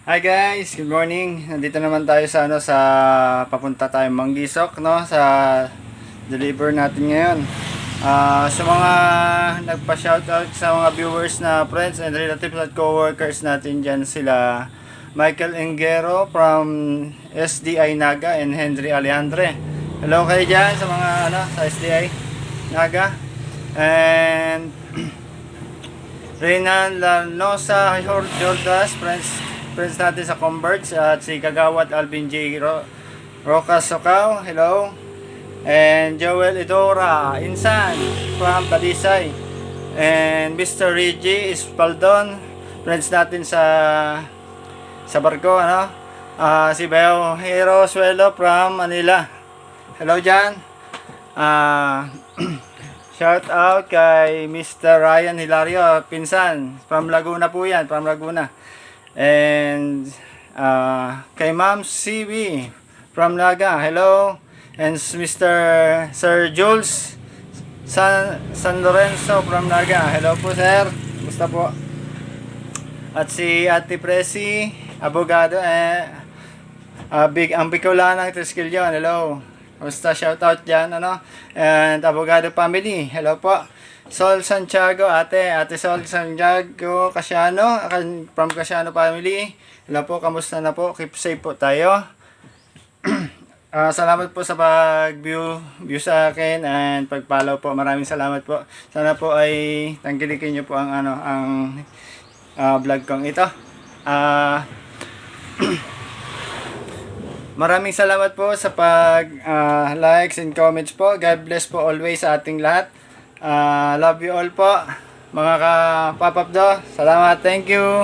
Hi guys, good morning. Nandito naman tayo sa papunta tayong Manggisok, no, sa deliver natin ngayon. Sa mga nagpa-shoutout sa mga viewers na friends and relatives at co-workers natin diyan, sila Michael Engero from SDI Naga and Henry Alejandre. Hello kayo diyan sa mga sa SDI Naga. And Renan Lanosa Jordas, friends natin sa Converge, at si Kagawad Alvin J. Roca Socao, hello. And Joel Idora Insan from Talisay. And Mr. Reggie Espaldon, friends natin sa barko, si Beo Hero Suelo from Manila. Hello dyan. Shout out kay Mr. Ryan Hilario Pinsan from Laguna po yan, from Laguna. And kay Ma'am CB from Naga, hello. And Mr. Sir Jules San Lorenzo from Naga, hello po sir, gusto po. At si Ate Presi Abogado, ang Bicolanang Triskelion, hello. Basta shout out dyan, and Abogado family, hello po. Sol Santiago, ate Sol Santiago Casiano from Casiano family, hello po, kamusta na po, keep safe po tayo. Salamat po sa pag-view sa akin and pag-follow po, maraming salamat po. Sana po ay tangkilikin nyo po ang vlog kong ito. Maraming salamat po sa likes and comments po. God bless po always sa ating lahat. Love you all po, mga ka-papapdo. Salamat, thank you.